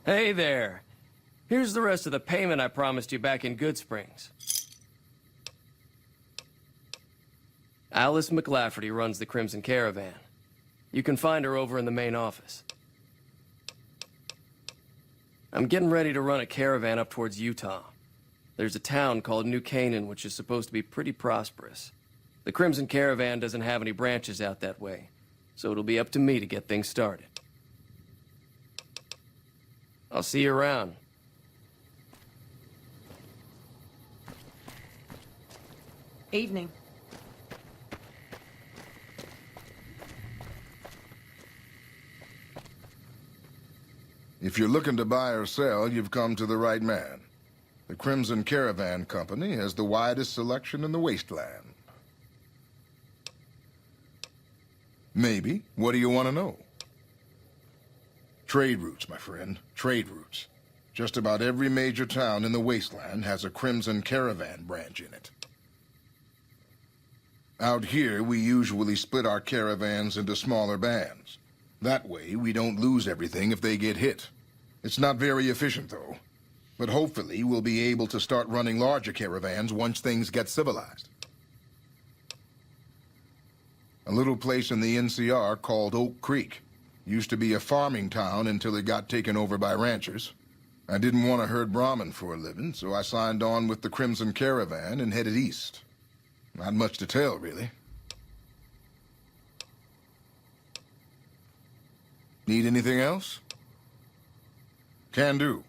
Hey there. Here's the rest of the payment I promised you back in Good Springs. Alice McLafferty runs the Crimson Caravan. You can find her over in the main office. I'm getting ready to run a caravan up towards Utah. There's a town called New Canaan which is supposed to be pretty prosperous. The Crimson Caravan doesn't have any branches out that way, so it'll be up to me to get things started. I'll see you around. Evening. If you're looking to buy or sell, you've come to the right man. The Crimson Caravan Company has the widest selection in the Wasteland. Maybe. What do you want to know? Trade routes, my friend. Trade routes. Just about every major town in the Wasteland has a Crimson Caravan branch in it. Out here, we usually split our caravans into smaller bands. That way, we don't lose everything if they get hit. It's not very efficient, though. But hopefully, we'll be able to start running larger caravans once things get civilized. A little place in the NCR called Oak Creek. Used to be a farming town until it got taken over by ranchers. I didn't want to herd Brahmin for a living, so I signed on with the Crimson Caravan and headed east. Not much to tell, really. Need anything else? Can do.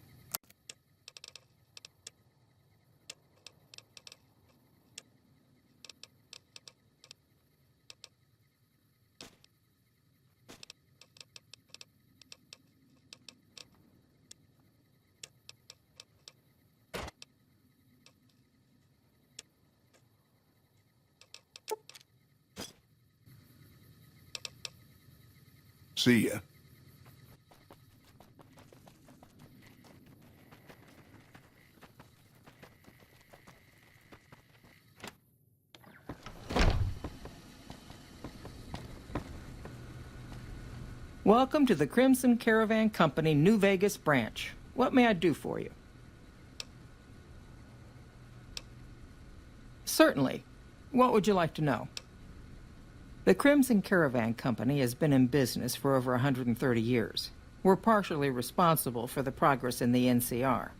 See ya. Welcome to the Crimson Caravan Company, New Vegas branch. What may I do for you? Certainly. What would you like to know? The Crimson Caravan Company has been in business for over 130 years. We're partially responsible for the progress in the NCR.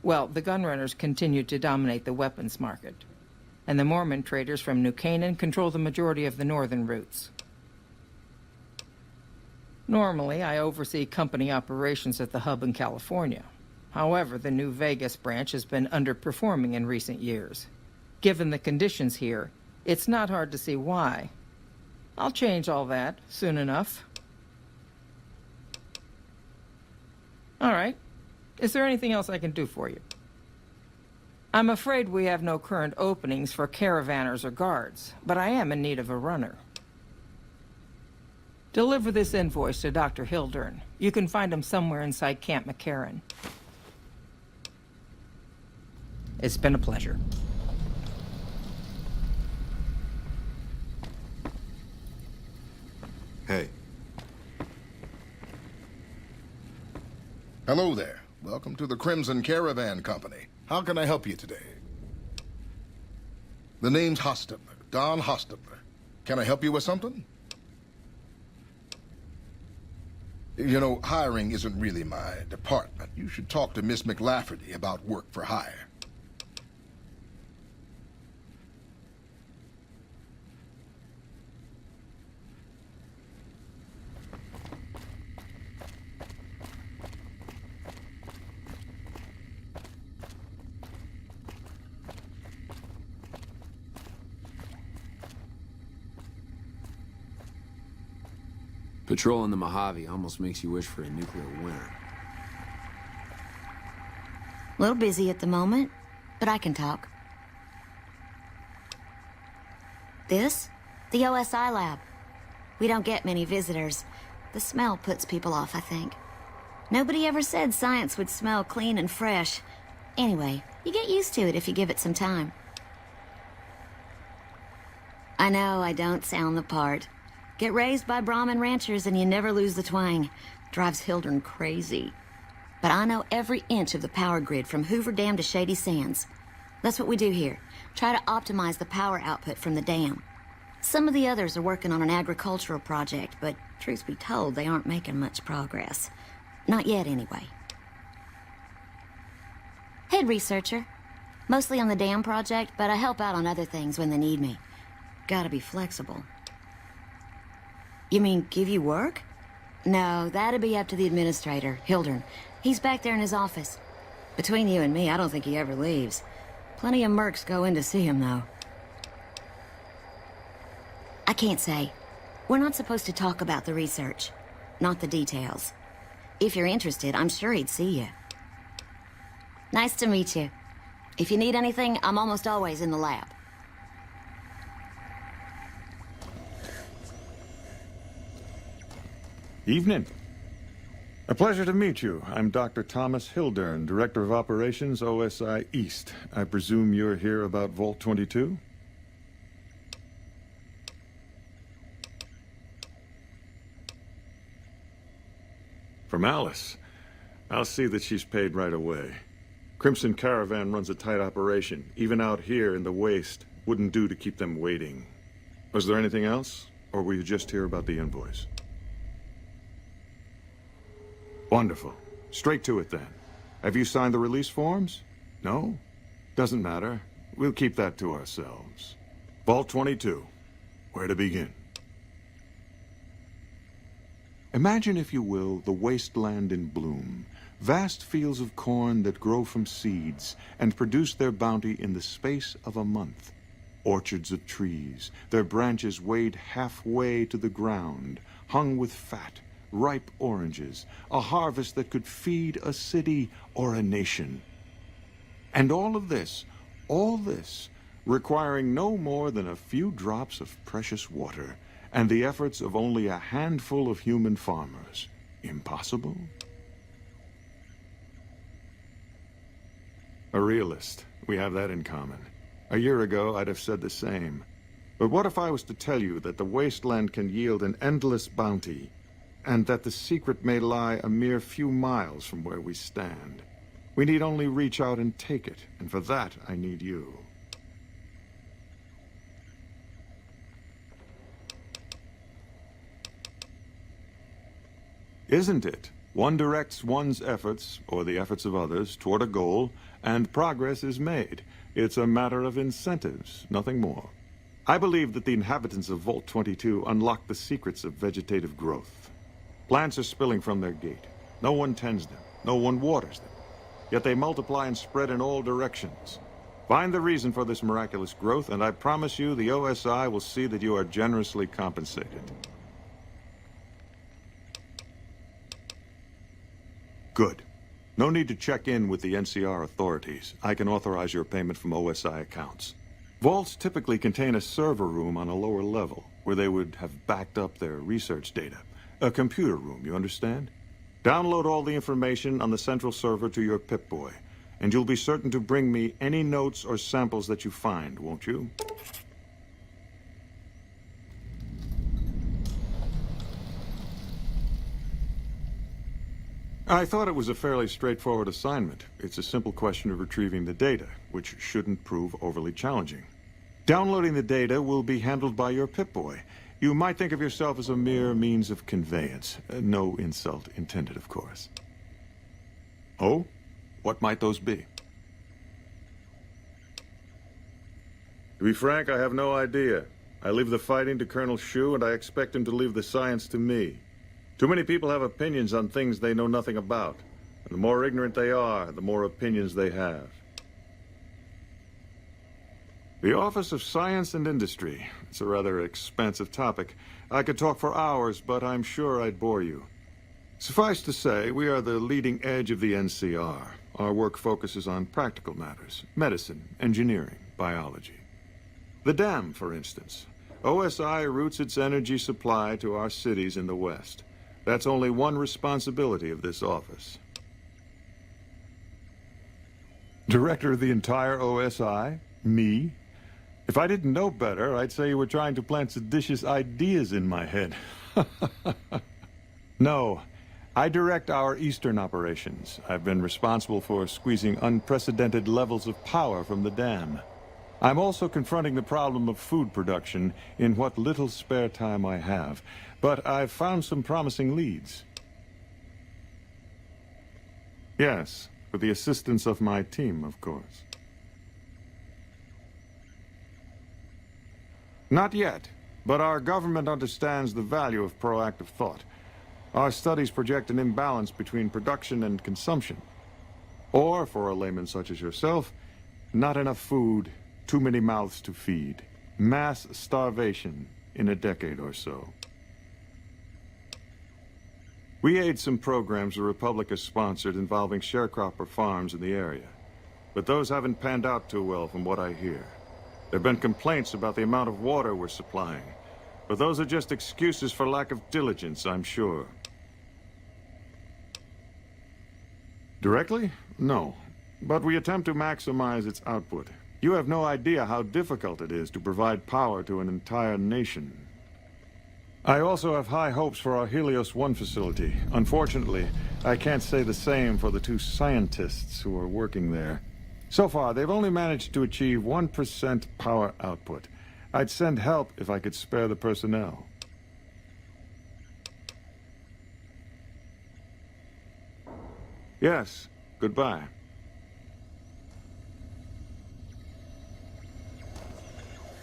Well, the gunrunners continue to dominate the weapons market, and the Mormon traders from New Canaan control the majority of the northern routes. Normally, I oversee company operations at the hub in California. However, the New Vegas branch has been underperforming in recent years. Given the conditions here, it's not hard to see why. I'll change all that soon enough. All right. Is there anything else I can do for you? I'm afraid we have no current openings for caravanners or guards, but I am in need of a runner. Deliver this invoice to Dr. Hildern. You can find him somewhere inside Camp McCarran. It's been a pleasure. Hey. Hello there. Welcome to the Crimson Caravan Company. How can I help you today? The name's Hostetler, Don Hostetler. Can I help you with something? You know, hiring isn't really my department. You should talk to Miss McLafferty about work for hire. Patrolling the Mojave almost makes you wish for a nuclear winter. A little busy at the moment, but I can talk. This? The OSI lab. We don't get many visitors. The smell puts people off, I think. Nobody ever said science would smell clean and fresh. Anyway, you get used to it if you give it some time. I know I don't sound the part. Get raised by Brahmin ranchers and you never lose the twang. Drives Hildern crazy. But I know every inch of the power grid from Hoover Dam to Shady Sands. That's what we do here. Try to optimize the power output from the dam. Some of the others are working on an agricultural project, but truth be told, they aren't making much progress. Not yet, anyway. Head researcher. Mostly on the dam project, but I help out on other things when they need me. Gotta be flexible. You mean give you work? No, that'd be up to the administrator, Hildern. He's back there in his office. Between you and me, I don't think he ever leaves. Plenty of mercs go in to see him, though. I can't say. We're not supposed to talk about the research, not the details. If you're interested, I'm sure he'd see you. Nice to meet you. If you need anything, I'm almost always in the lab. Evening. A pleasure to meet you. I'm Dr. Thomas Hildern, Director of Operations, OSI East. I presume you're here about Vault 22? From Alice. I'll see that she's paid right away. Crimson Caravan runs a tight operation. Even out here in the waste, wouldn't do to keep them waiting. Was there anything else? Or were you just here about the invoice? Wonderful. Straight to it then. Have you signed the release forms? No? Doesn't matter. We'll keep that to ourselves. Vault 22. Where to begin? Imagine, if you will, the wasteland in bloom. Vast fields of corn that grow from seeds and produce their bounty in the space of a month. Orchards of trees, their branches weighed halfway to the ground, hung with fat, ripe oranges, a harvest that could feed a city or a nation. And all this, requiring no more than a few drops of precious water, and the efforts of only a handful of human farmers. Impossible? A realist. We have that in common. A year ago, I'd have said the same. But what if I was to tell you that the wasteland can yield an endless bounty, and that the secret may lie a mere few miles from where we stand? We need only reach out and take it, and for that, I need you. Isn't it? One directs one's efforts, or the efforts of others, toward a goal, and progress is made. It's a matter of incentives, nothing more. I believe that the inhabitants of Vault 22 unlock the secrets of vegetative growth. Plants are spilling from their gate. No one tends them, no one waters them. Yet they multiply and spread in all directions. Find the reason for this miraculous growth, and I promise you the OSI will see that you are generously compensated. Good. No need to check in with the NCR authorities. I can authorize your payment from OSI accounts. Vaults typically contain a server room on a lower level, where they would have backed up their research data. A computer room, you understand? Download all the information on the central server to your Pip-Boy, and you'll be certain to bring me any notes or samples that you find, won't you? I thought it was a fairly straightforward assignment. It's a simple question of retrieving the data, which shouldn't prove overly challenging. Downloading the data will be handled by your Pip-Boy. You might think of yourself as a mere means of conveyance. No insult intended, of course. Oh? What might those be? To be frank, I have no idea. I leave the fighting to Colonel Shu, and I expect him to leave the science to me. Too many people have opinions on things they know nothing about. And the more ignorant they are, the more opinions they have. The Office of Science and Industry. It's a rather expansive topic. I could talk for hours, but I'm sure I'd bore you. Suffice to say, we are the leading edge of the NCR. Our work focuses on practical matters: medicine, engineering, biology. The dam, for instance. OSI routes its energy supply to our cities in the West. That's only one responsibility of this office. Director of the entire OSI? Me? If I didn't know better, I'd say you were trying to plant seditious ideas in my head. No, I direct our eastern operations. I've been responsible for squeezing unprecedented levels of power from the dam. I'm also confronting the problem of food production in what little spare time I have, but I've found some promising leads. Yes, with the assistance of my team, of course. Not yet, but our government understands the value of proactive thought. Our studies project an imbalance between production and consumption. Or, for a layman such as yourself, not enough food, too many mouths to feed. Mass starvation in a decade or so. We aid some programs the Republic has sponsored involving sharecropper farms in the area. But those haven't panned out too well from what I hear. There have been complaints about the amount of water we're supplying. But those are just excuses for lack of diligence, I'm sure. Directly? No. But we attempt to maximize its output. You have no idea how difficult it is to provide power to an entire nation. I also have high hopes for our Helios 1 facility. Unfortunately, I can't say the same for the 2 scientists who are working there. So far, they've only managed to achieve 1% power output. I'd send help if I could spare the personnel. Yes, goodbye.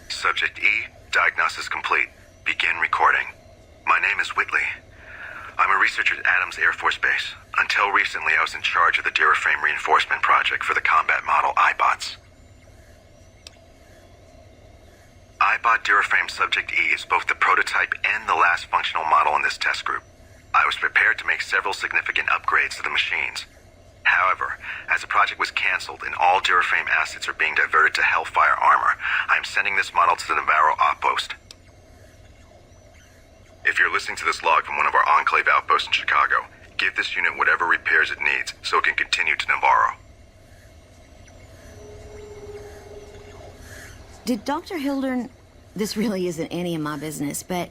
Subject E, diagnosis complete. Begin recording. My name is Whitley. I'm a researcher at Adams Air Force Base. Until recently, I was in charge of the Duraframe Reinforcement Project for the combat model iBots. iBot Duraframe Subject E is both the prototype and the last functional model in this test group. I was prepared to make several significant upgrades to the machines. However, as the project was canceled and all Duraframe assets are being diverted to Hellfire armor, I am sending this model to the Navarro outpost. If you're listening to this log from one of our Enclave outposts in Chicago, give this unit whatever repairs it needs so it can continue to Navarro. Did Dr. Hildern... This really isn't any of my business, but...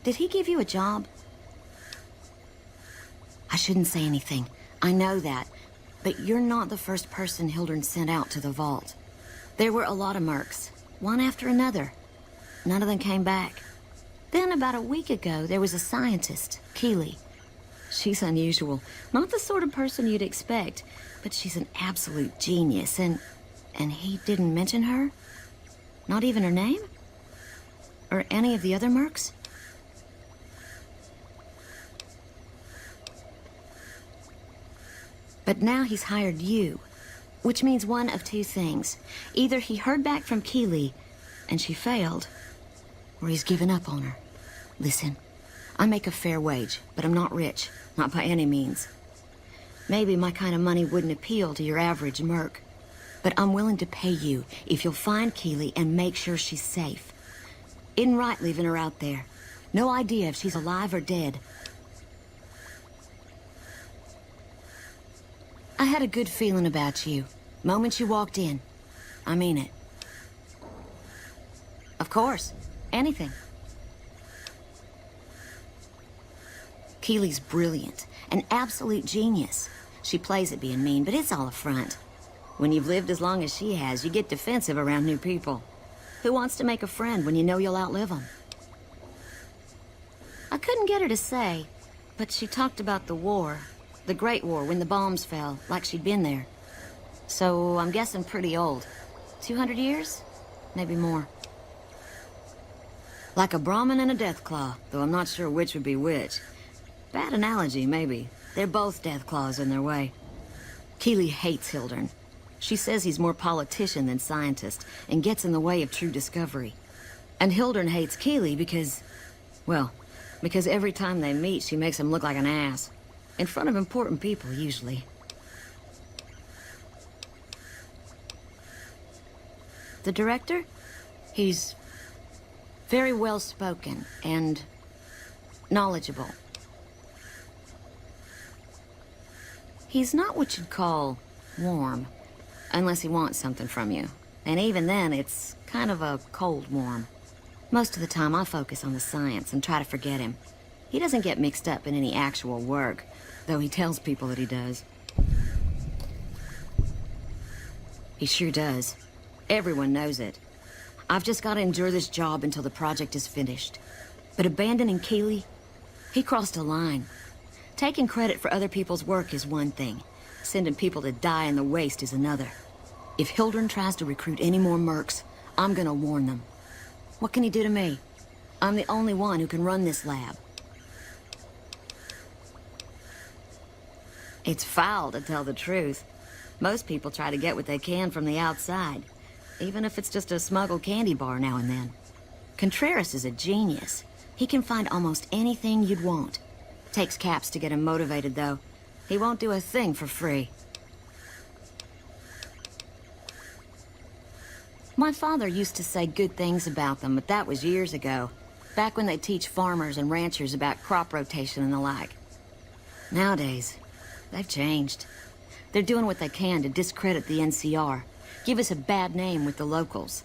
Did he give you a job? I shouldn't say anything. I know that. But you're not the first person Hildern sent out to the vault. There were a lot of mercs, one after another. None of them came back. Then about a week ago, there was a scientist, Keeley. She's unusual. Not the sort of person you'd expect, but she's an absolute genius, and he didn't mention her? Not even her name? Or any of the other mercs? But now he's hired you, which means one of 2 things. Either he heard back from Keeley, and she failed, or he's given up on her. Listen, I make a fair wage, but I'm not rich, not by any means. Maybe my kind of money wouldn't appeal to your average merc, but I'm willing to pay you if you'll find Keeley and make sure she's safe. Isn't right leaving her out there. No idea if she's alive or dead. I had a good feeling about you, moment you walked in. I mean it. Of course. Anything. Keeley's brilliant. An absolute genius. She plays at being mean, but it's all a front. When you've lived as long as she has, you get defensive around new people. Who wants to make a friend when you know you'll outlive them? I couldn't get her to say, but she talked about the war. The Great War, when the bombs fell, like she'd been there. So, I'm guessing pretty old. 200 years? Maybe more. Like a Brahmin and a Deathclaw, though I'm not sure which would be which. Bad analogy, maybe. They're both Deathclaws in their way. Keeley hates Hildern. She says he's more politician than scientist, and gets in the way of true discovery. And Hildern hates Keeley because... well, because every time they meet, she makes him look like an ass. In front of important people, usually. The director? He's very well-spoken and knowledgeable. He's not what you'd call warm, unless he wants something from you. And even then, it's kind of a cold warm. Most of the time, I focus on the science and try to forget him. He doesn't get mixed up in any actual work, though he tells people that he does. He sure does. Everyone knows it. I've just got to endure this job until the project is finished. But abandoning Keeley, he crossed a line. Taking credit for other people's work is one thing. Sending people to die in the waste is another. If Hildren tries to recruit any more mercs, I'm gonna warn them. What can he do to me? I'm the only one who can run this lab. It's foul, to tell the truth. Most people try to get what they can from the outside, even if it's just a smuggled candy bar now and then. Contreras is a genius. He can find almost anything you'd want. Takes caps to get him motivated, though. He won't do a thing for free. My father used to say good things about them, but that was years ago. Back when they teach farmers and ranchers about crop rotation and the like. Nowadays, they've changed. They're doing what they can to discredit the NCR, give us a bad name with the locals.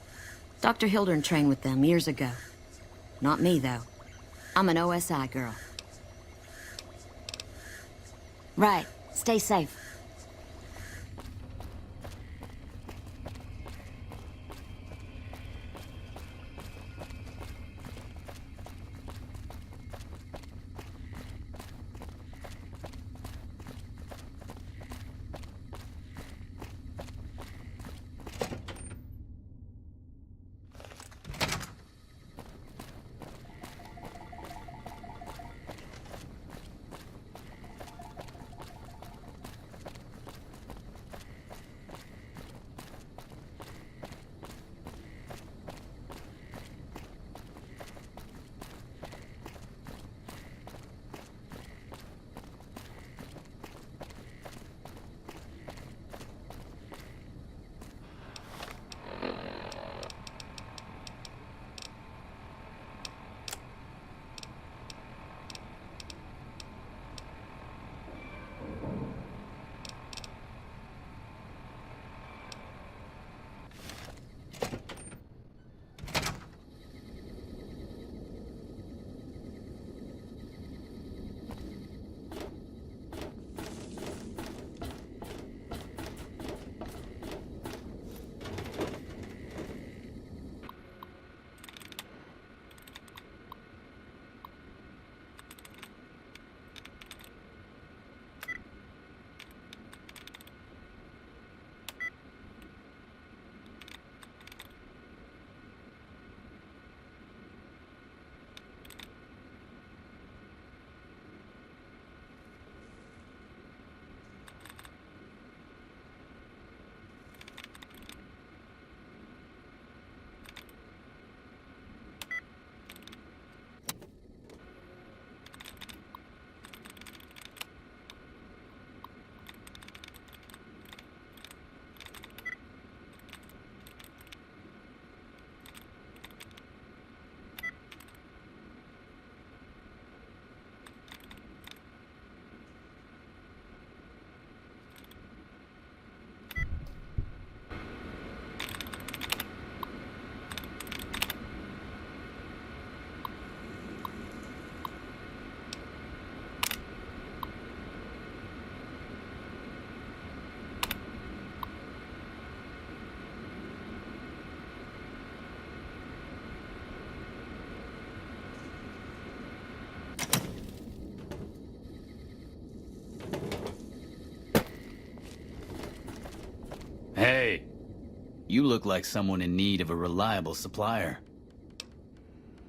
Dr. Hildren trained with them years ago. Not me, though. I'm an OSI girl. Right. Stay safe. Hey, you look like someone in need of a reliable supplier.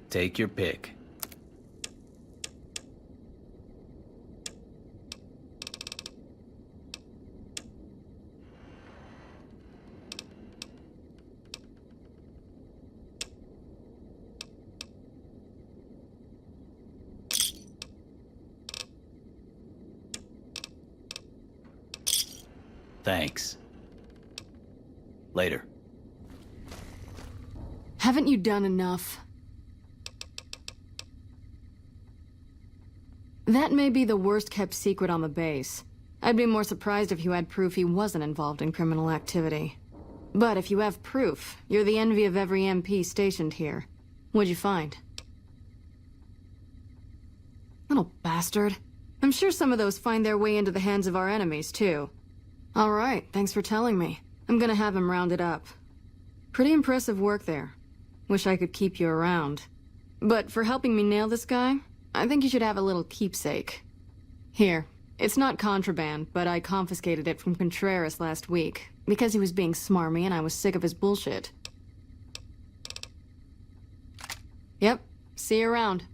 Take your pick. Thanks. Later. Haven't you done enough? That may be the worst-kept secret on the base. I'd be more surprised if you had proof he wasn't involved in criminal activity. But if you have proof, you're the envy of every MP stationed here. What'd you find? Little bastard. I'm sure some of those find their way into the hands of our enemies, too. All right, thanks for telling me. I'm gonna have him rounded up. Pretty impressive work there. Wish I could keep you around. But for helping me nail this guy, I think you should have a little keepsake. Here, it's not contraband, but I confiscated it from Contreras last week, because he was being smarmy and I was sick of his bullshit. Yep, see you around.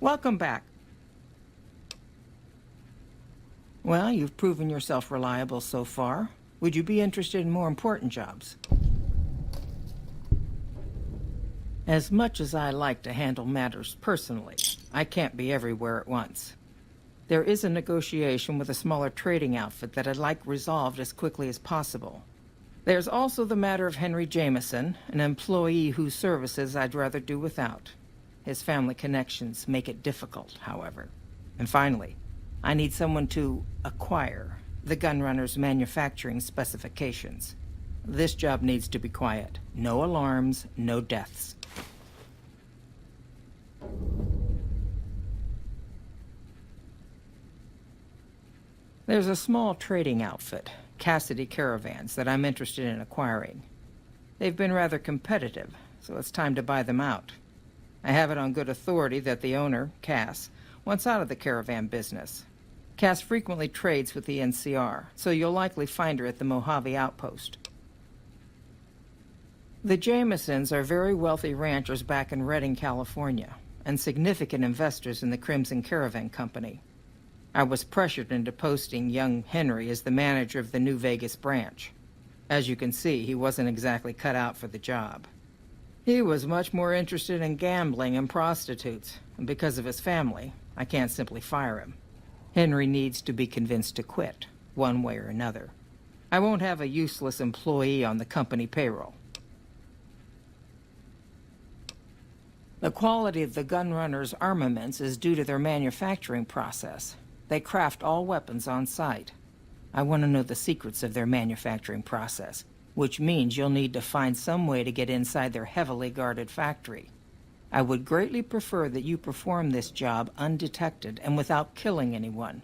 Welcome back. Well, you've proven yourself reliable so far. Would you be interested in more important jobs? As much as I like to handle matters personally, I can't be everywhere at once. There is a negotiation with a smaller trading outfit that I'd like resolved as quickly as possible. There's also the matter of Henry Jameson, an employee whose services I'd rather do without. His family connections make it difficult, however. And finally, I need someone to acquire the gunrunner's manufacturing specifications. This job needs to be quiet. No alarms, no deaths. There's a small trading outfit, Cassidy Caravans, that I'm interested in acquiring. They've been rather competitive, so it's time to buy them out. I have it on good authority that the owner, Cass, wants out of the caravan business. Cass frequently trades with the NCR, so you'll likely find her at the Mojave outpost. The Jamesons are very wealthy ranchers back in Redding, California, and significant investors in the Crimson Caravan Company. I was pressured into posting young Henry as the manager of the New Vegas branch. As you can see, he wasn't exactly cut out for the job. He was much more interested in gambling and prostitutes, and because of his family, I can't simply fire him. Henry needs to be convinced to quit, one way or another. I won't have a useless employee on the company payroll. The quality of the gunrunners' armaments is due to their manufacturing process. They craft all weapons on site. I want to know the secrets of their manufacturing process, which means you'll need to find some way to get inside their heavily guarded factory. I would greatly prefer that you perform this job undetected and without killing anyone,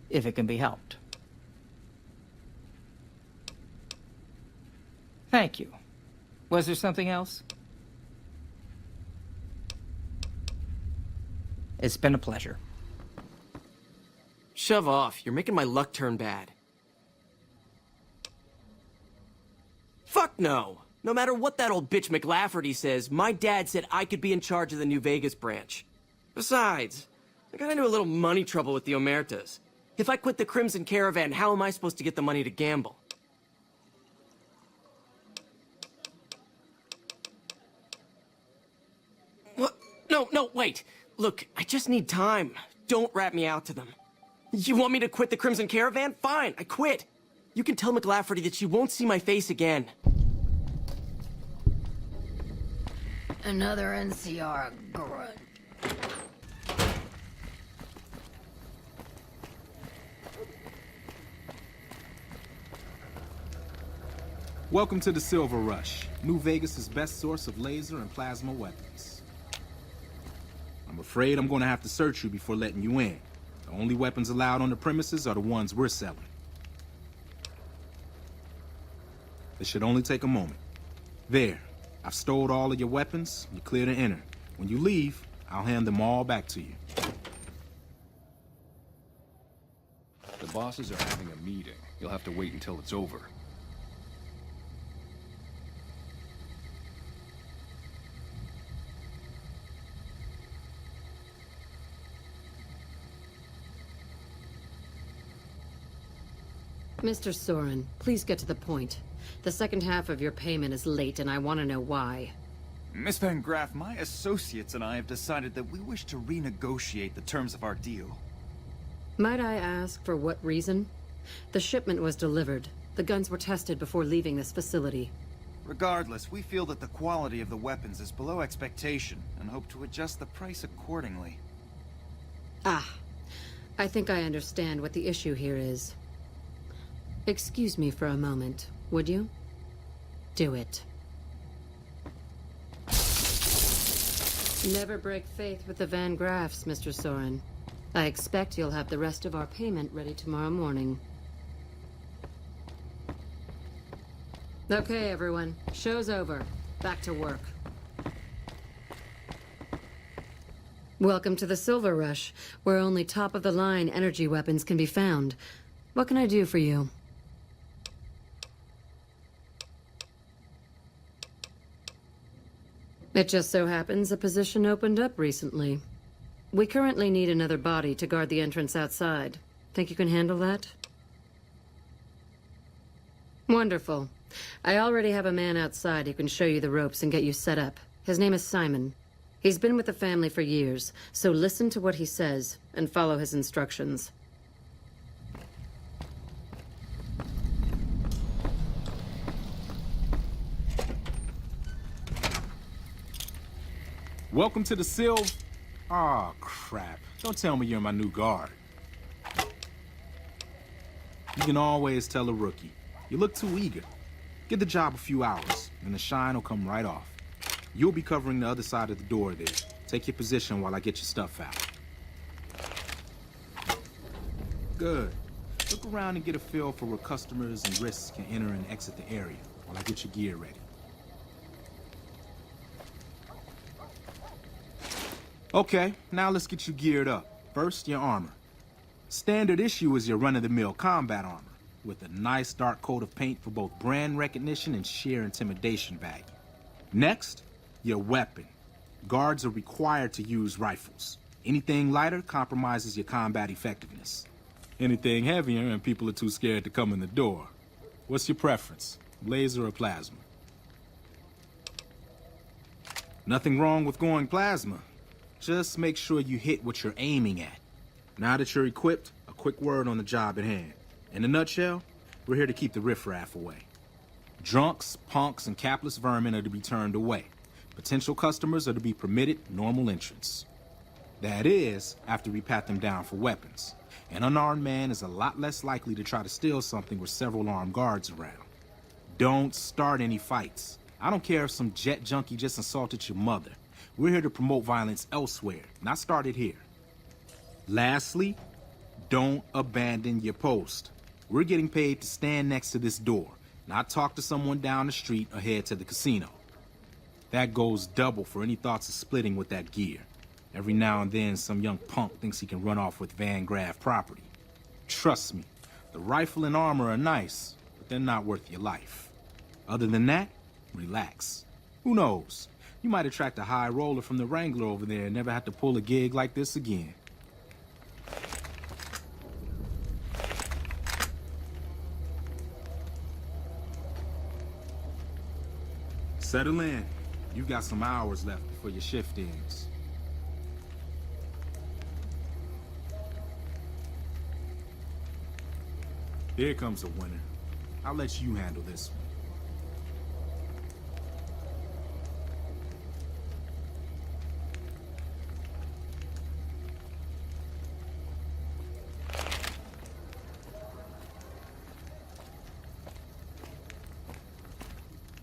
if it can be helped. Thank you. Was there something else? It's been a pleasure. Shove off. You're making my luck turn bad. Fuck no! No matter what that old bitch McLafferty says, my dad said I could be in charge of the New Vegas branch. Besides, I got into a little money trouble with the Omertas. If I quit the Crimson Caravan, how am I supposed to get the money to gamble? What? No, wait. Look, I just need time. Don't rat me out to them. You want me to quit the Crimson Caravan? Fine, I quit. You can tell McLafferty that she won't see my face again. Another NCR grunt. Welcome to the Silver Rush, New Vegas' best source of laser and plasma weapons. I'm afraid I'm going to have to search you before letting you in. The only weapons allowed on the premises are the ones we're selling. It should only take a moment. There, I've stowed all of your weapons. You're clear to enter. When you leave, I'll hand them all back to you. The bosses are having a meeting. You'll have to wait until it's over. Mr. Soren, please get to the point. The second half of your payment is late, and I want to know why. Miss Van Graff, my associates and I have decided that we wish to renegotiate the terms of our deal. Might I ask for what reason? The shipment was delivered. The guns were tested before leaving this facility. Regardless, we feel that the quality of the weapons is below expectation and hope to adjust the price accordingly. Ah, I think I understand what the issue here is. Excuse me for a moment, would you? Do it. Never break faith with the Van Graffs, Mr. Soren. I expect you'll have the rest of our payment ready tomorrow morning. Okay, everyone. Show's over. Back to work. Welcome to the Silver Rush, where only top-of-the-line energy weapons can be found. What can I do for you? It just so happens a position opened up recently. We currently need another body to guard the entrance outside. Think you can handle that? Wonderful. I already have a man outside who can show you the ropes and get you set up. His name is Simon. He's been with the family for years, so listen to what he says and follow his instructions. Welcome to the Silv... Aw, crap. Don't tell me you're my new guard. You can always tell a rookie. You look too eager. Give the job a few hours, and the shine will come right off. You'll be covering the other side of the door there. Take your position while I get your stuff out. Good. Look around and get a feel for where customers and risks can enter and exit the area while I get your gear ready. Okay, now let's get you geared up. First, your armor. Standard issue is your run-of-the-mill combat armor, with a nice dark coat of paint for both brand recognition and sheer intimidation value. Next, your weapon. Guards are required to use rifles. Anything lighter compromises your combat effectiveness. Anything heavier and people are too scared to come in the door. What's your preference, laser or plasma? Nothing wrong with going plasma. Just make sure you hit what you're aiming at. Now that you're equipped, a quick word on the job at hand. In a nutshell, we're here to keep the riffraff away. Drunks, punks, and capless vermin are to be turned away. Potential customers are to be permitted normal entrance. That is, after we pat them down for weapons. An unarmed man is a lot less likely to try to steal something with several armed guards around. Don't start any fights. I don't care if some jet junkie just insulted your mother. We're here to promote violence elsewhere, not start it here. Lastly, don't abandon your post. We're getting paid to stand next to this door, not talk to someone down the street or head to the casino. That goes double for any thoughts of splitting with that gear. Every now and then, some young punk thinks he can run off with Van Graff property. Trust me, the rifle and armor are nice, but they're not worth your life. Other than that, relax. Who knows? You might attract a high roller from the Wrangler over there and never have to pull a gig like this again. Settle in. You've got some hours left before your shift ends. Here comes a winner. I'll let you handle this one.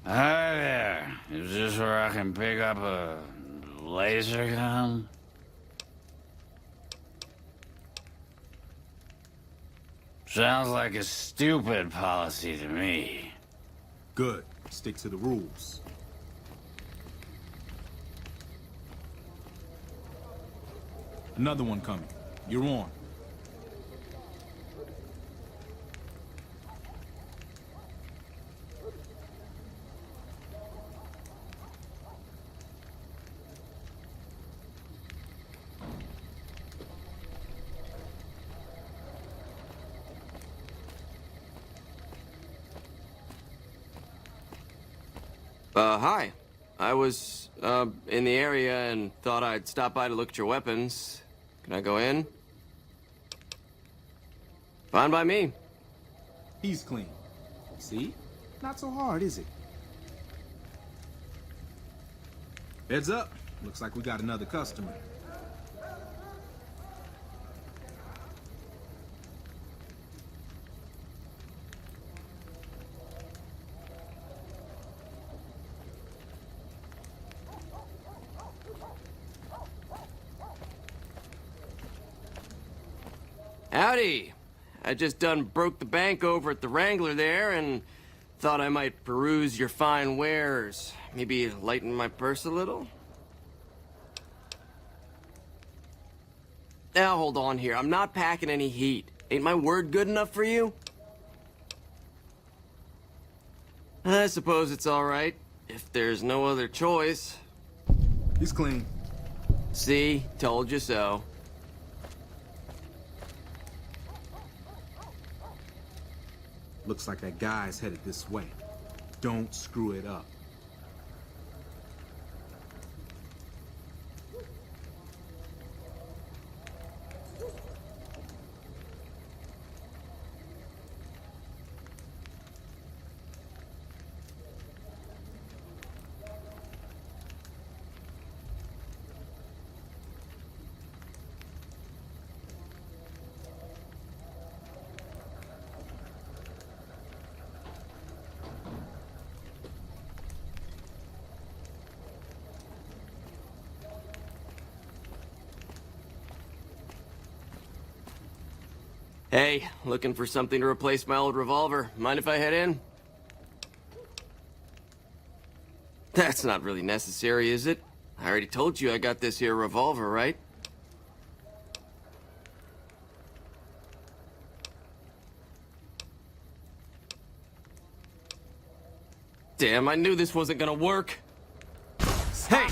Hi there. Is this where I can pick up a laser gun? Sounds like a stupid policy to me. Good. Stick to the rules. Another one coming. You're on. Hi. I was, in the area and thought I'd stop by to look at your weapons. Can I go in? Fine by me. He's clean. See? Not so hard, is it? Heads up. Looks like we got another customer. Howdy. I just done broke the bank over at the Wrangler there and thought I might peruse your fine wares. Maybe lighten my purse a little? Now hold on here. I'm not packing any heat. Ain't my word good enough for you? I suppose it's all right, if there's no other choice. He's clean. See? Told you so. Looks like that guy's headed this way. Don't screw it up. Hey, looking for something to replace my old revolver. Mind if I head in? That's not really necessary, is it? I already told you I got this here revolver, right? Damn, I knew this wasn't gonna work. Hey!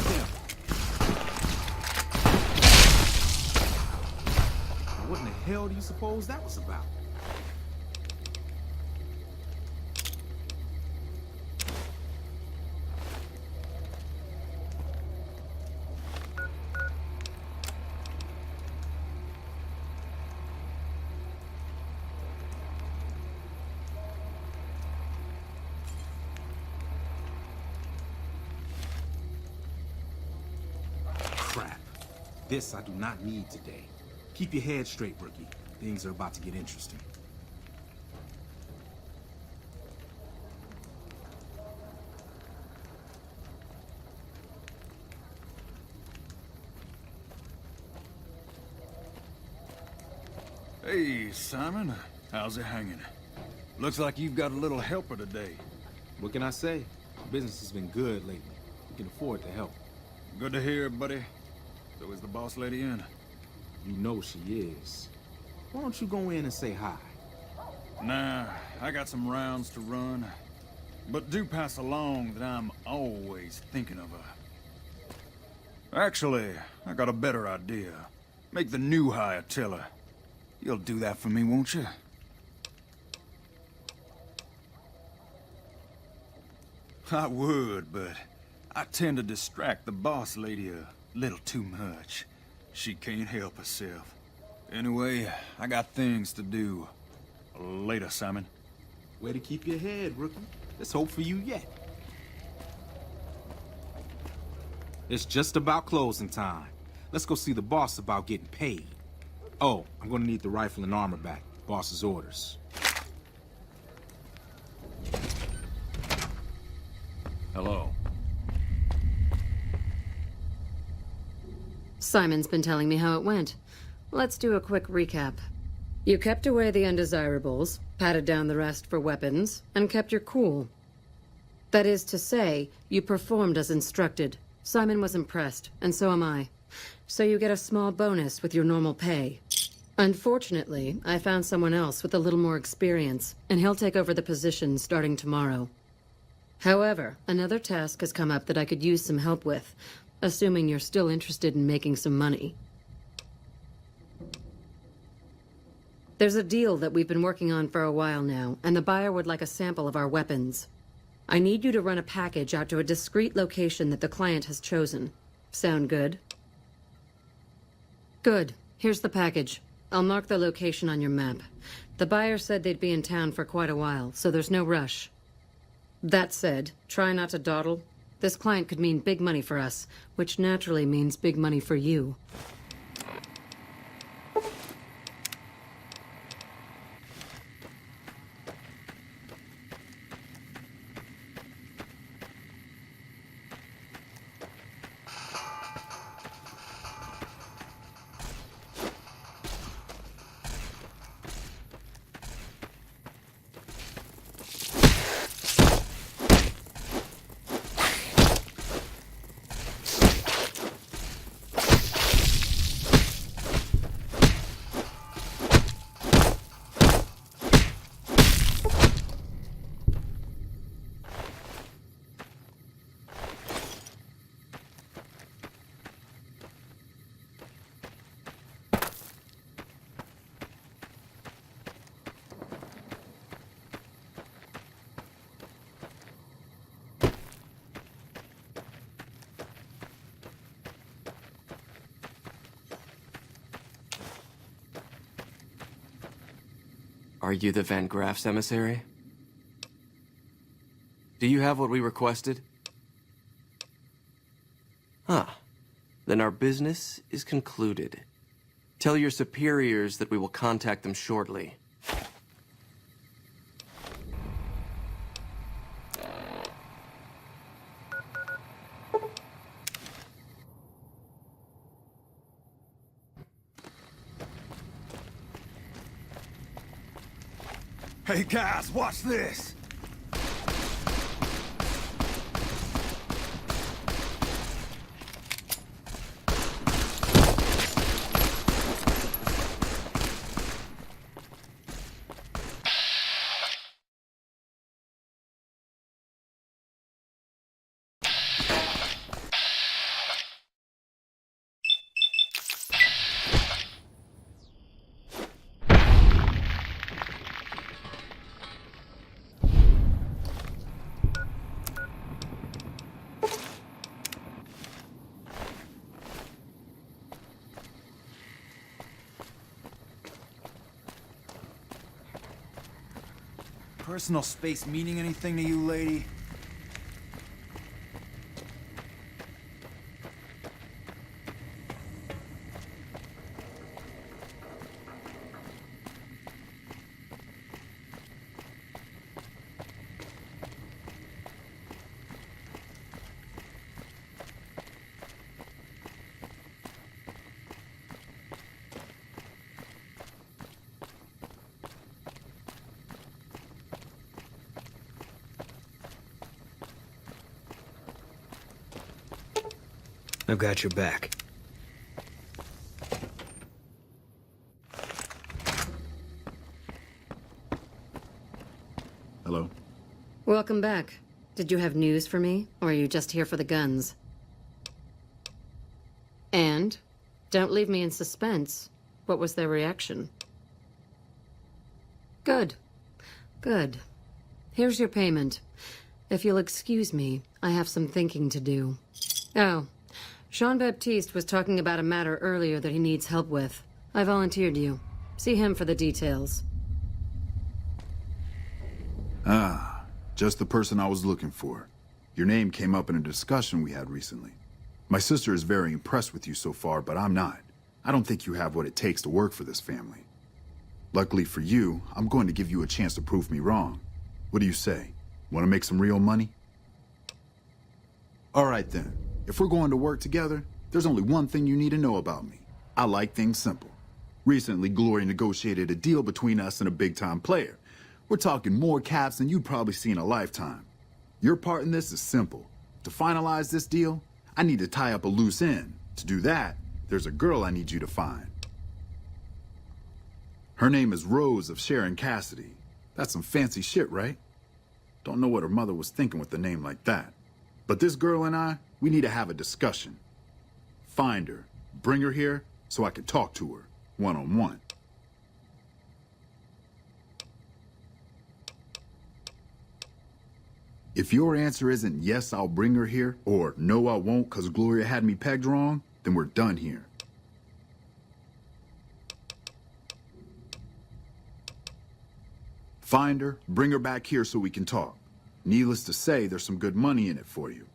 What in the hell do you suppose that was about? Crap. This I do not need today. Keep your head straight, rookie. Things are about to get interesting. Hey, Simon. How's it hanging? Looks like you've got a little helper today. What can I say? Business has been good lately. We can afford to help. Good to hear, buddy. So is the boss lady in? You know she is. Why don't you go in and say hi? Nah, I got some rounds to run. But do pass along that I'm always thinking of her. Actually, I got a better idea. Make the new hire tell her. You'll do that for me, won't you? I would, but I tend to distract the boss lady a little too much. She can't help herself. Anyway, I got things to do. Later, Simon. Way to keep your head, rookie. There's hope for you yet. It's just about closing time. Let's go see the boss about getting paid. Oh, I'm gonna need the rifle and armor back. Boss's orders. Hello. Simon's been telling me how it went. Let's do a quick recap. You kept away the undesirables, patted down the rest for weapons, and kept your cool. That is to say, you performed as instructed. Simon was impressed, and so am I. so you get a small bonus with your normal pay. Unfortunately, I found someone else with a little more experience, and he'll take over the position starting tomorrow. However, another task has come up that I could use some help with, assuming you're still interested in making some money. There's a deal that we've been working on for a while now, and the buyer would like a sample of our weapons. I need you to run a package out to a discrete location that the client has chosen. Sound good? Good. Here's the package. I'll mark the location on your map. The buyer said they'd be in town for quite a while, so there's no rush. That said, try not to dawdle. This client could mean big money for us, which naturally means big money for you. Are you the Van Graffs emissary? Do you have what we requested? Ah, then our business is concluded. Tell your superiors that we will contact them shortly. Hey guys, watch this! Personal space meaning anything to you, lady? I've got your back. Hello? Welcome back. Did you have news for me, or are you just here for the guns? And? Don't leave me in suspense. What was their reaction? Good. Good. Here's your payment. If you'll excuse me, I have some thinking to do. Oh. Jean-Baptiste was talking about a matter earlier that he needs help with. I volunteered you. See him for the details. Ah, just the person I was looking for. Your name came up in a discussion we had recently. My sister is very impressed with you so far, but I'm not. I don't think you have what it takes to work for this family. Luckily for you, I'm going to give you a chance to prove me wrong. What do you say? Want to make some real money? All right then. If we're going to work together, there's only one thing you need to know about me. I like things simple. Recently, Glory negotiated a deal between us and a big-time player. We're talking more caps than you'd probably see in a lifetime. Your part in this is simple. To finalize this deal, I need to tie up a loose end. To do that, there's a girl I need you to find. Her name is Rose of Sharon Cassidy. That's some fancy shit, right? Don't know what her mother was thinking with a name like that. But this girl and I, we need to have a discussion. Find her, bring her here, so I can talk to her, one-on-one. If your answer isn't yes, I'll bring her here, or no, I won't because Gloria had me pegged wrong, then we're done here. Find her, bring her back here so we can talk. Needless to say, there's some good money in it for you.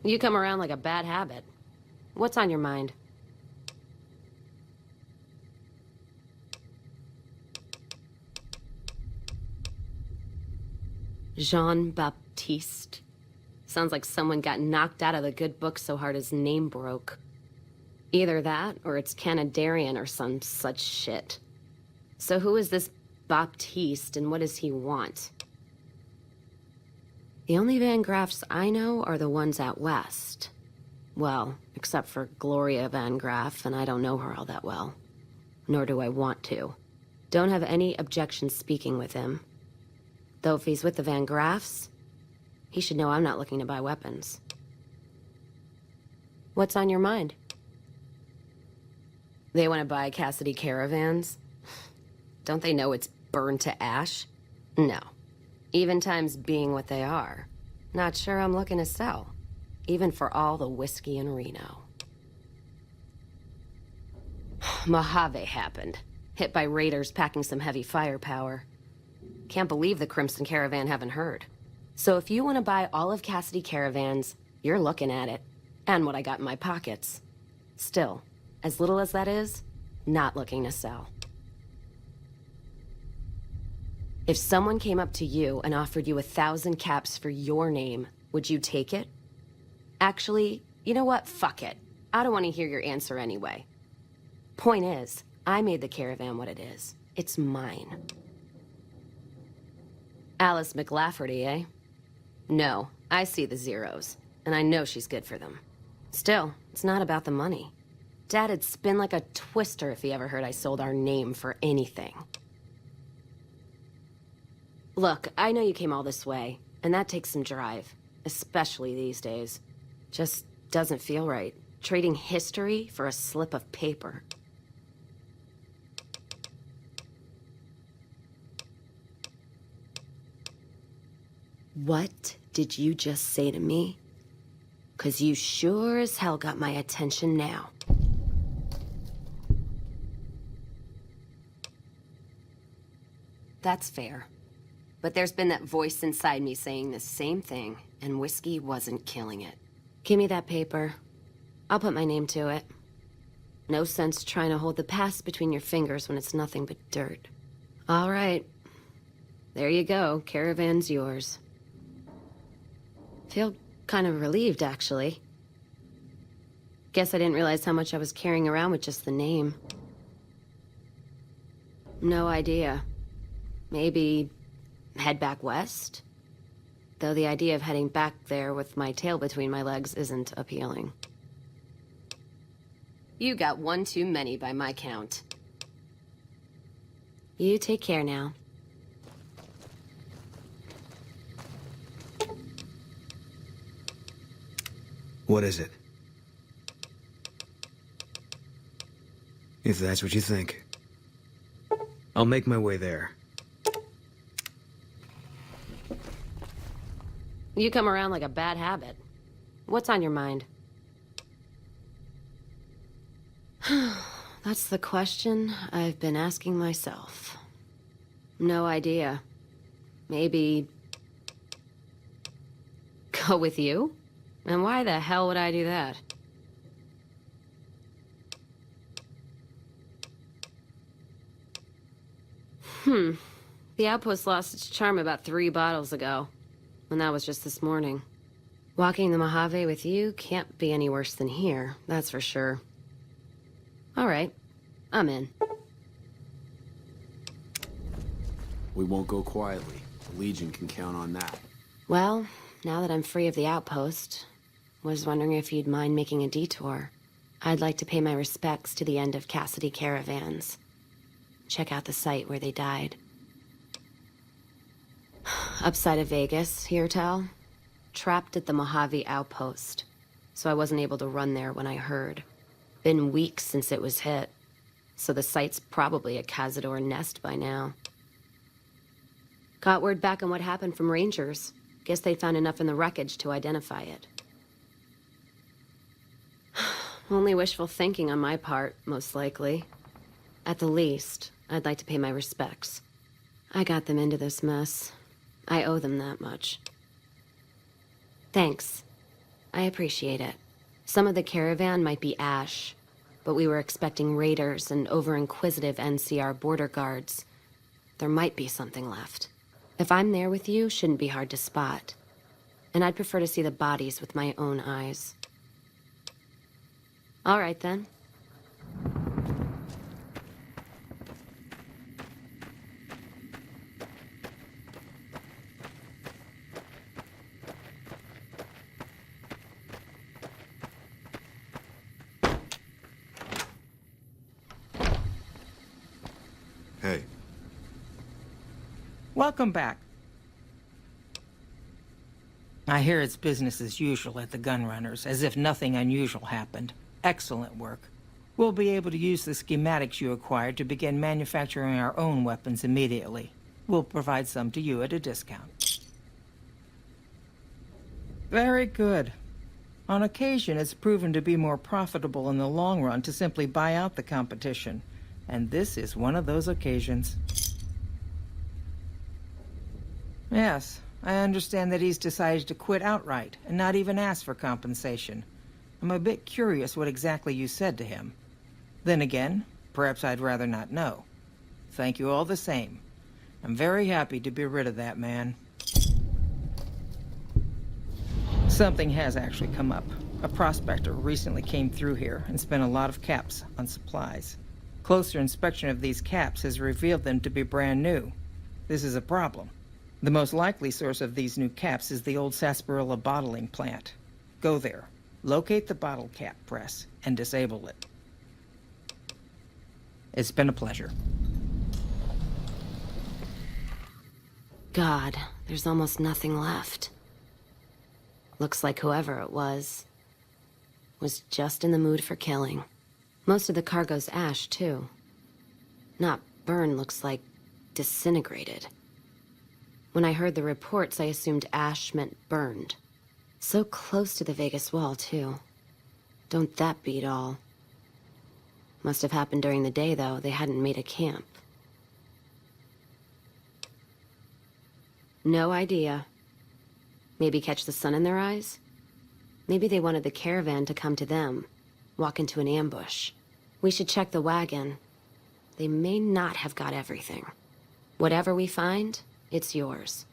You come around like a bad habit. What's on your mind? Jean-Baptiste. Sounds like someone got knocked out of the good book so hard his name broke. Either that, or it's Canadarian or some such shit. So who is this Baptiste, and what does he want? The only Van Graffs I know are the ones out west. Well, except for Gloria Van Graff, and I don't know her all that well. Nor do I want to. Don't have any objection speaking with him. Though if he's with the Van Graffs, he should know I'm not looking to buy weapons. What's on your mind? They want to buy Cassidy caravans? Don't they know it's burned to ash? No. Even times being what they are. Not sure I'm looking to sell. Even for all the whiskey in Reno. Mojave happened. Hit by raiders packing some heavy firepower. Can't believe the Crimson Caravan haven't heard. So if you want to buy all of Cassidy caravans, you're looking at it. And what I got in my pockets. Still, as little as that is, not looking to sell. If someone came up to you and offered you 1,000 caps for your name, would you take it? Actually, you know what? Fuck it. I don't want to hear your answer anyway. Point is, I made the caravan what it is. It's mine. Alice McLafferty, eh? No, I see the zeros, and I know she's good for them. Still, it's not about the money. Dad'd spin like a twister if he ever heard I sold our name for anything. Look, I know you came all this way, and that takes some drive, especially these days. Just doesn't feel right, trading history for a slip of paper. What did you just say to me? 'Cause you sure as hell got my attention now. That's fair. But there's been that voice inside me saying the same thing, and whiskey wasn't killing it. Give me that paper. I'll put my name to it. No sense trying to hold the past between your fingers when it's nothing but dirt. All right. There you go. Caravan's yours. Feel kind of relieved, actually. Guess I didn't realize how much I was carrying around with just the name. No idea. Maybe head back west? Though the idea of heading back there with my tail between my legs isn't appealing. You got one too many by my count. You take care now. What is it? If that's what you think. I'll make my way there. You come around like a bad habit. What's on your mind? That's the question I've been asking myself. No idea. Maybe... go with you? And why the hell would I do that? The outpost lost its charm about 3 bottles ago. And that was just this morning. Walking the Mojave with you can't be any worse than here, that's for sure. All right, I'm in. We won't go quietly. The Legion can count on that. Well, now that I'm free of the outpost, was wondering if you'd mind making a detour. I'd like to pay my respects to the end of Cassidy Caravans. Check out the site where they died. Upside of Vegas, here, Tal. Trapped at the Mojave outpost, so I wasn't able to run there when I heard. Been weeks since it was hit, so the site's probably a cazador nest by now. Got word back on what happened from Rangers. Guess they found enough in the wreckage to identify it. Only wishful thinking on my part, most likely. At the least, I'd like to pay my respects. I got them into this mess. I owe them that much. Thanks. I appreciate it. Some of the caravan might be ash, but we were expecting raiders and over-inquisitive NCR border guards. There might be something left. If I'm there with you, shouldn't be hard to spot. And I'd prefer to see the bodies with my own eyes. All right, then. Hey. Welcome back. I hear it's business as usual at the Gunrunners, as if nothing unusual happened. Excellent work. We'll be able to use the schematics you acquired to begin manufacturing our own weapons immediately. We'll provide some to you at a discount. Very good. On occasion, it's proven to be more profitable in the long run to simply buy out the competition. And this is one of those occasions. Yes, I understand that he's decided to quit outright and not even ask for compensation. I'm a bit curious what exactly you said to him. Then again, perhaps I'd rather not know. Thank you all the same. I'm very happy to be rid of that man. Something has actually come up. A prospector recently came through here and spent a lot of caps on supplies. Closer inspection of these caps has revealed them to be brand new. This is a problem. The most likely source of these new caps is the old sarsaparilla bottling plant. Go there, locate the bottle cap press, and disable it. It's been a pleasure. God, there's almost nothing left. Looks like whoever it was just in the mood for killing. Most of the cargo's ash, too. Not burned, looks like disintegrated. When I heard the reports, I assumed ash meant burned. So close to the Vegas wall, too. Don't that beat all? Must have happened during the day, though. They hadn't made a camp. No idea. Maybe catch the sun in their eyes? Maybe they wanted the caravan to come to them, walk into an ambush. We should check the wagon. They may not have got everything. Whatever we find, it's yours.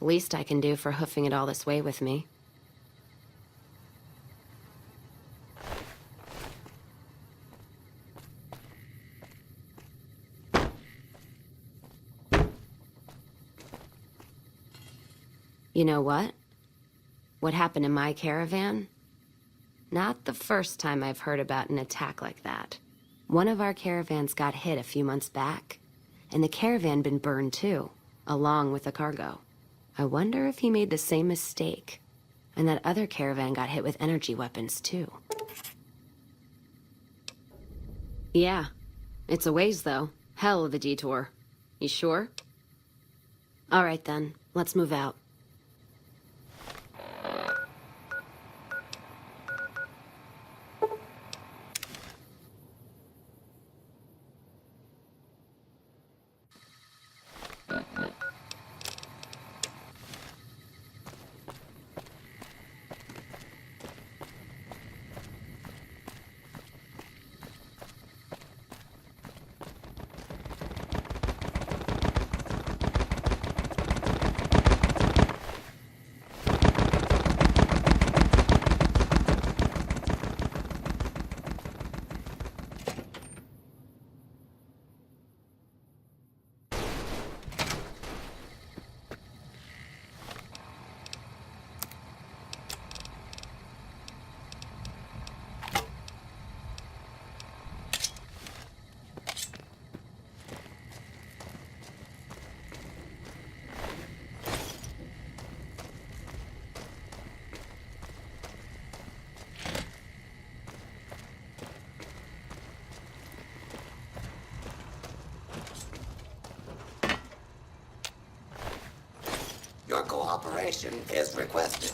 Least I can do for hoofing it all this way with me. You know what? What happened in my caravan? Not the first time I've heard about an attack like that. One of our caravans got hit a few months back, and the caravan been burned too, along with the cargo. I wonder if he made the same mistake, and that other caravan got hit with energy weapons too. Yeah, it's a ways though. Hell of a detour. You sure? All right then, let's move out. Your cooperation is requested.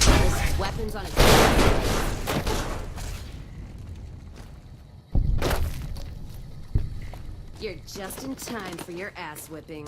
There's weapons on it. You're just in time for your ass whipping.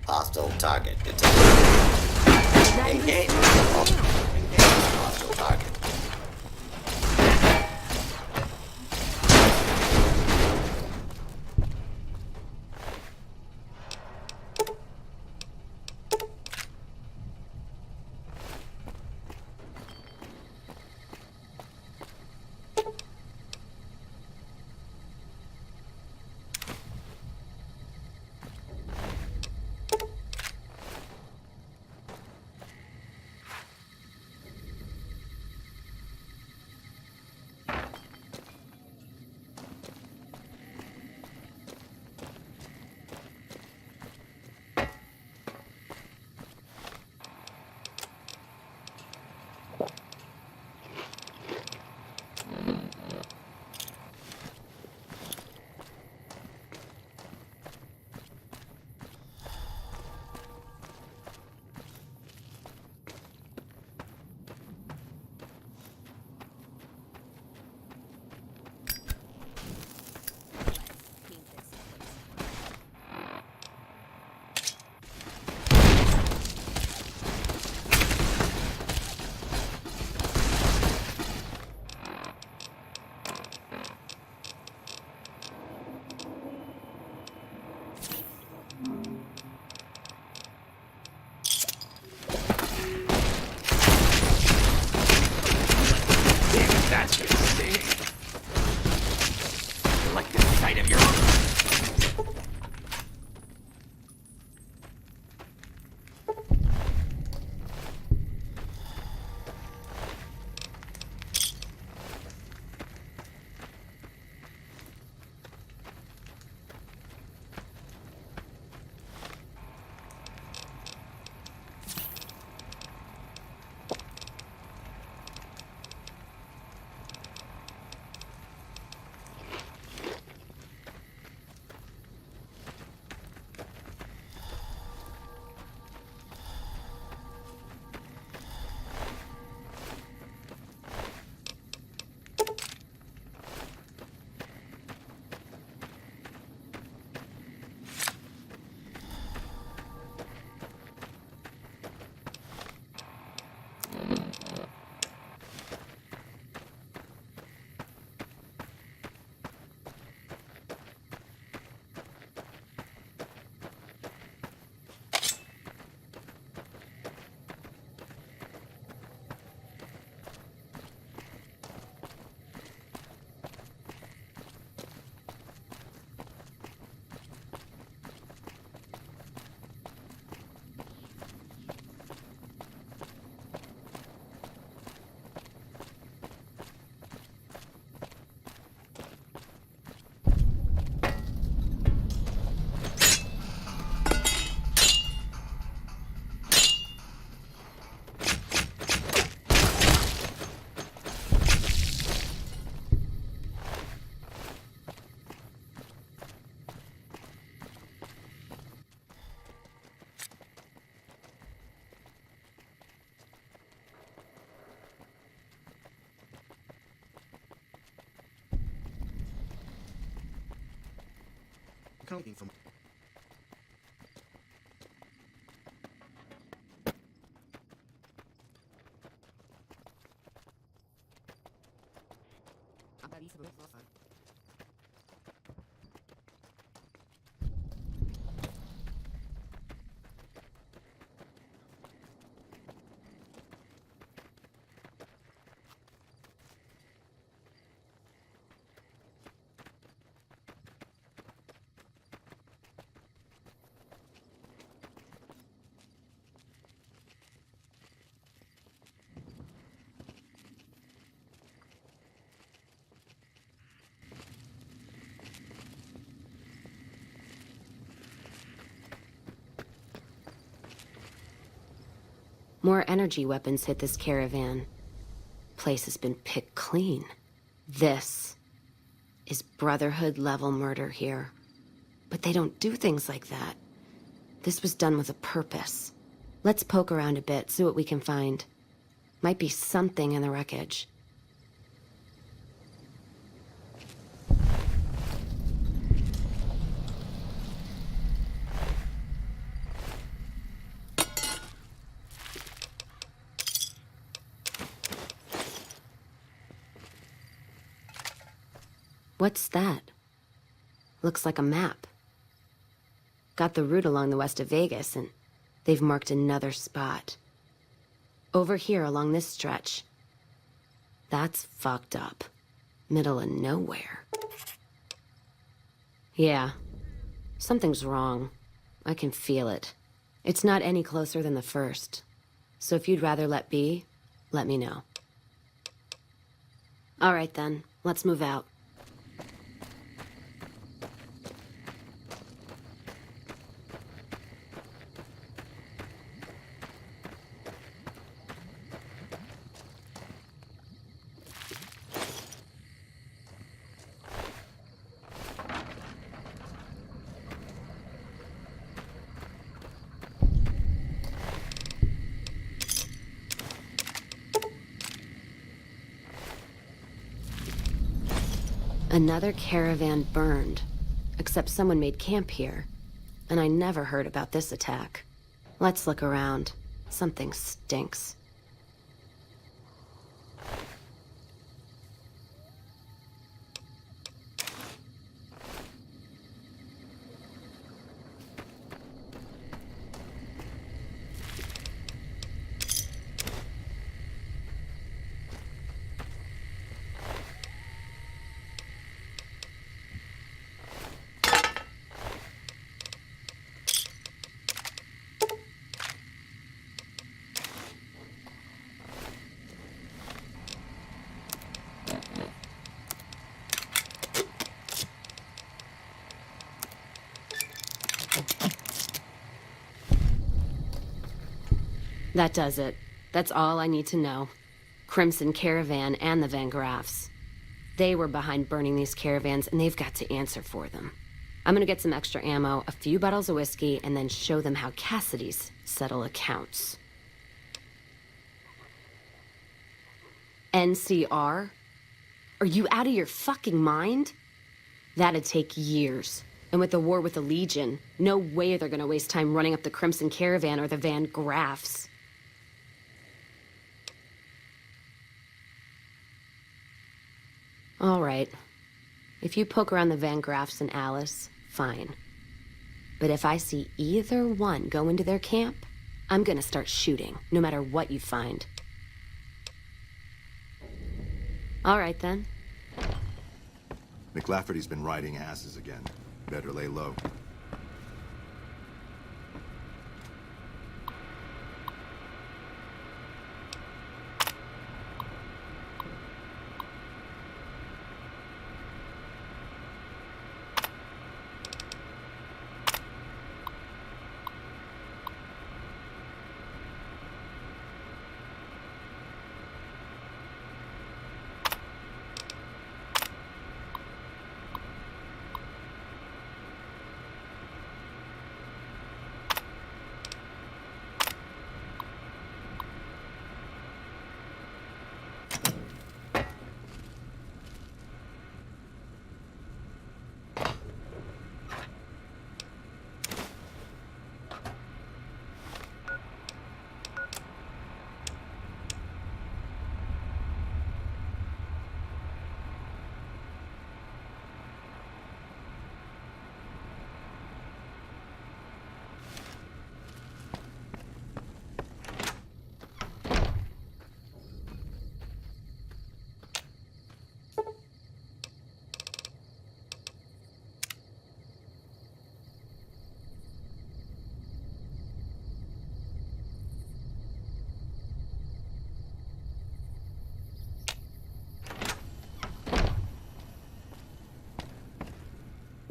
Hostile target detected. Engage. Engage hostile target. accounting for. More energy weapons hit this caravan. Place has been picked clean. This is Brotherhood-level murder here. But they don't do things like that. This was done with a purpose. Let's poke around a bit, see what we can find. Might be something in the wreckage. What's that? Looks like a map. Got the route along the west of Vegas, and they've marked another spot. Over here along this stretch. That's fucked up. Middle of nowhere. Yeah. Something's wrong. I can feel it. It's not any closer than the first. So if you'd rather let be, let me know. All right then, let's move out. Another caravan burned, except someone made camp here, and I never heard about this attack. Let's look around. Something stinks. That does it. That's all I need to know. Crimson Caravan and the Van Graffs. They were behind burning these caravans, and they've got to answer for them. I'm gonna get some extra ammo, a few bottles of whiskey, and then show them how Cassidys settle accounts. NCR? Are you out of your fucking mind? That'd take years. And with the war with the Legion, no way they're gonna waste time running up the Crimson Caravan or the Van Graffs. All right. If you poke around the Van Graffs and Alice, fine. But if I see either one go into their camp, I'm gonna start shooting, no matter what you find. All right, then. McLafferty's been riding asses again. Better lay low.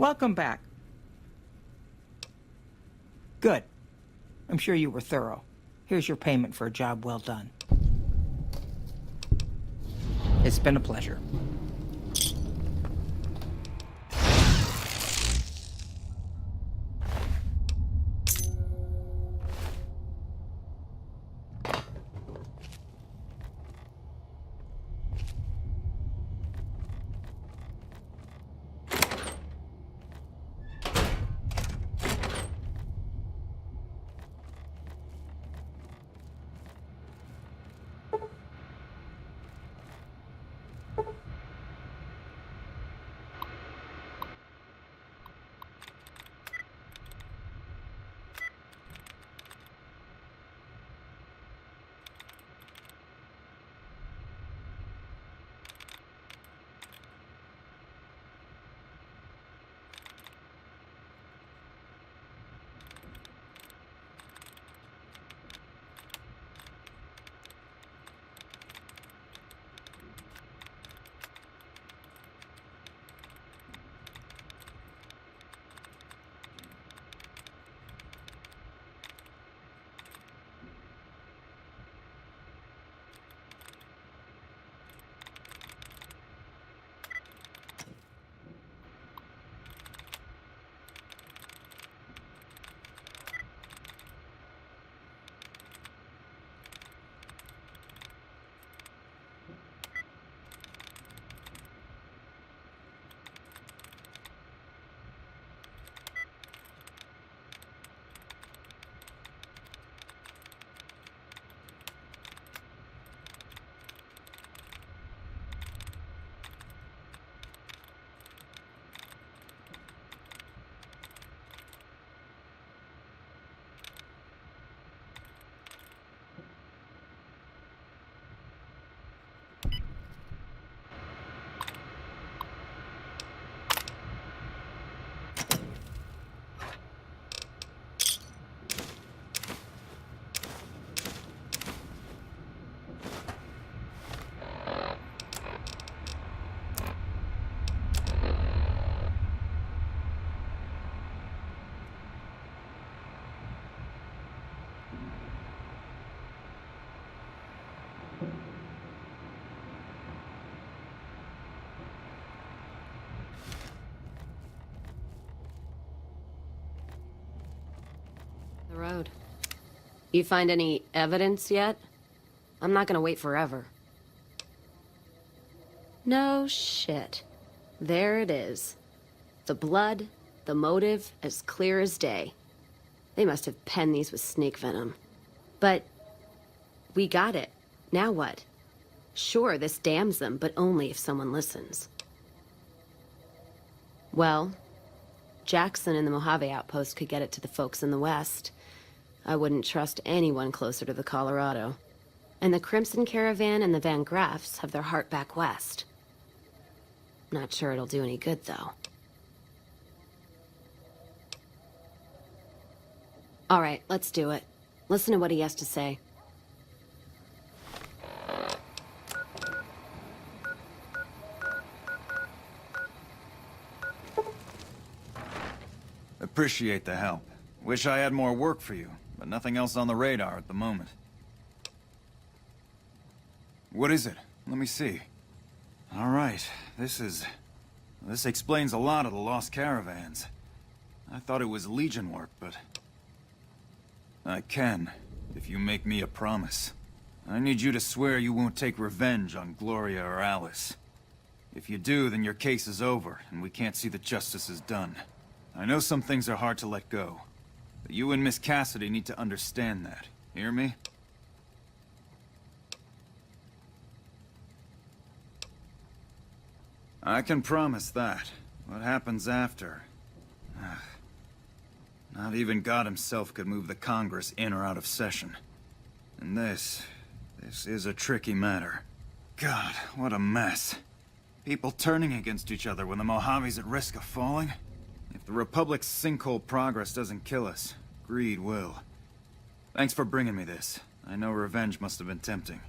Welcome back. Good. I'm sure you were thorough. Here's your payment for a job well done. It's been a pleasure. The road. You find any evidence yet? I'm not gonna wait forever. No shit. There it is. The blood, the motive, as clear as day. They must have penned these with snake venom. But we got it. Now what? Sure, this damns them, but only if someone listens. Well, Jackson and the Mojave outpost could get it to the folks in the West. I wouldn't trust anyone closer to the Colorado. And the Crimson Caravan and the Van Graffs have their heart back west. Not sure it'll do any good, though. All right, let's do it. Listen to what he has to say. Appreciate the help. Wish I had more work for you, but nothing else on the radar at the moment. What is it? Let me see. All right, this explains a lot of the lost caravans. I thought it was Legion work, but... I can, if you make me a promise. I need you to swear you won't take revenge on Gloria or Alice. If you do, then your case is over, and we can't see that justice is done. I know some things are hard to let go, but you and Miss Cassidy need to understand that. Hear me? I can promise that. What happens after? Not even God himself could move the Congress in or out of session. And this is a tricky matter. God, what a mess. People turning against each other when the Mojave's at risk of falling? If the Republic's sinkhole progress doesn't kill us, greed will. Thanks for bringing me this. I know revenge must have been tempting.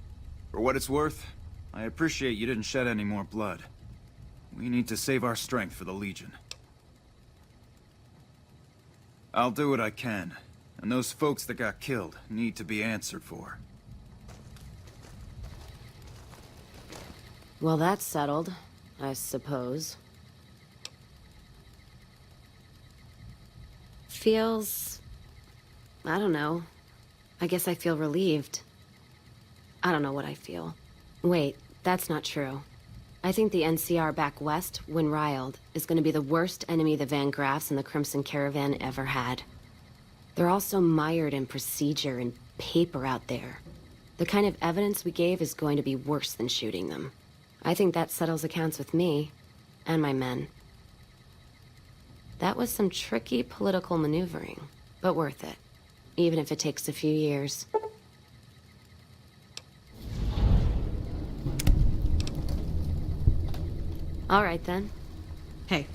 For what it's worth, I appreciate you didn't shed any more blood. We need to save our strength for the Legion. I'll do what I can. And those folks that got killed need to be answered for. Well, that's settled, I suppose. Feels... I don't know. I guess I feel relieved. I don't know what I feel. Wait, that's not true. I think the NCR back west, when riled, is going to be the worst enemy the Van Graffs and the Crimson Caravan ever had. They're all so mired in procedure and paper out there. The kind of evidence we gave is going to be worse than shooting them. I think that settles accounts with me, and my men. That was some tricky political maneuvering, but worth it, even if it takes a few years. All right, then. Hey,